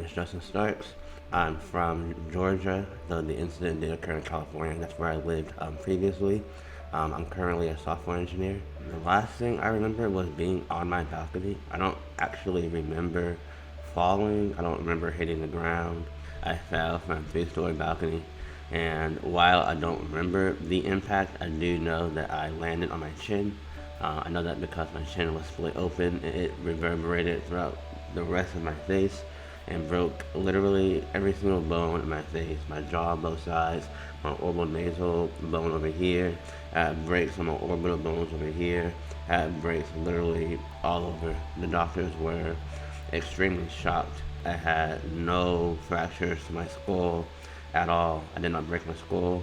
is Justin Starks. I'm from Georgia, though the incident did occur in California. That's where I lived previously. I'm currently a software engineer. The last thing I remember was being on my balcony. I don't actually remember falling. I don't remember hitting the ground. I fell from a three-story balcony. And while I don't remember the impact, I do know that I landed on my chin. I know that because my chin was split open and it reverberated throughout the rest of my face and broke literally every single bone in my face, my jaw, both sides, my orbital nasal bone over here. I had breaks on my orbital bones over here. I had breaks literally all over. The doctors were extremely shocked. I had no fractures to my skull at all. I did not break my skull.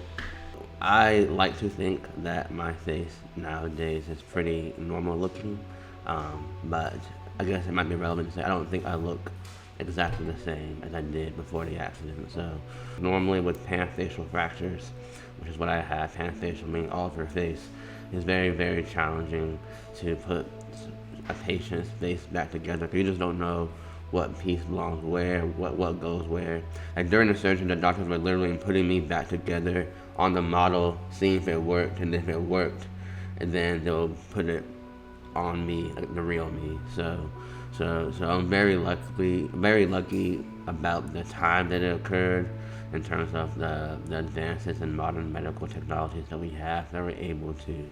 I like to think that my face nowadays is pretty normal looking, but I guess it might be relevant to say I don't think I look exactly the same as I did before the accident. So normally with panfacial fractures, which is what I have, panfacial meaning all of your face, is very, very challenging to put a patient's face back together because you just don't know what piece belongs where, what goes where. Like during the surgery, the doctors were literally putting me back together on the model, seeing if it worked, and if it worked, and then they'll put it on me, like the real me. So I'm very lucky about the time that it occurred in terms of the advances in modern medical technologies that we have that were able to,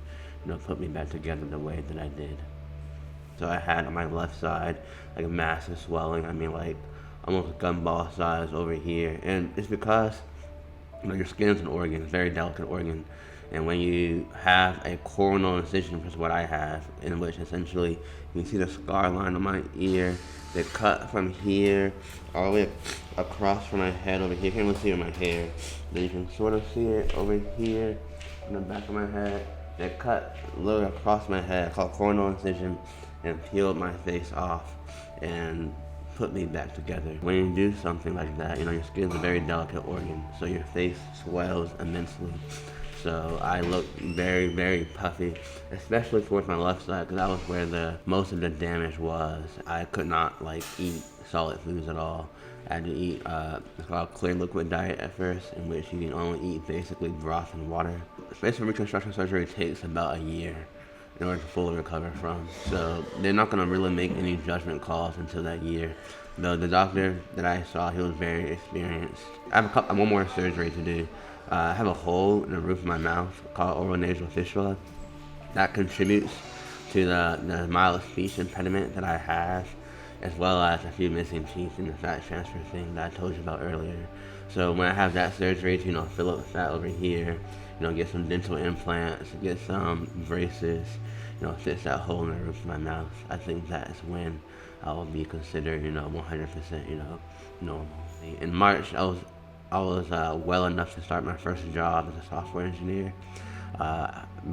put me back together the way that I did. So I had on my left side like a massive swelling. I mean, like almost gumball size over here, and it's because your skin's an organ, it's a very delicate organ, and when you have a coronal incision, which is what I have, in which essentially you can see the scar line on my ear, they cut from here all the way across from my head over here. You can't really see it in my hair, then you can sort of see it over here on the back of my head. They cut literally across my head, called coronal incision, and peeled my face off and put me back together. When you do something like that, your skin's a very delicate organ, so your face swells immensely. So I look very, very puffy, especially towards my left side, because that was where the most of the damage was. I could not eat solid foods at all. I had to eat it's called clear liquid diet at first, in which you can only eat basically broth and water. Facial reconstruction surgery takes about a year in order to fully recover from. So they're not going to really make any judgment calls until that year. Though the doctor that I saw, he was very experienced. I have one more surgery to do. I have a hole in the roof of my mouth called oral nasal fistula. That contributes to the mild speech impediment that I have, as well as a few missing teeth in the fat transfer thing that I told you about earlier. So when I have that surgery to fill up the fat over here, get some dental implants, get some braces, fix that hole in the roof of my mouth, I think that is when I will be considered, 100%, normal. In March, I was well enough to start my first job as a software engineer.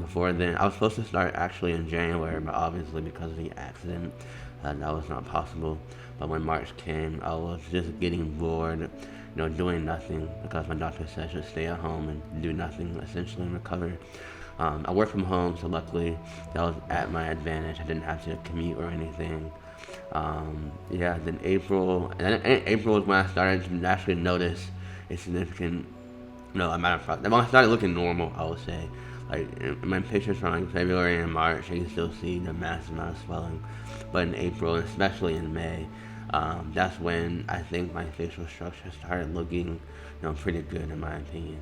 Before then, I was supposed to start actually in January, but obviously because of the accident, that was not possible. But when March came, I was just getting bored, doing nothing, because my doctor said I should stay at home and do nothing, essentially, and recover. I work from home, so luckily that was at my advantage. I didn't have to commute or anything. Then April is when I started to actually notice a significant, amount of progress. When I started looking normal, I would say. In my pictures from February and March, you can still see the massive amount of swelling. But in April, and especially in May, that's when I think my facial structure started looking, pretty good in my opinion.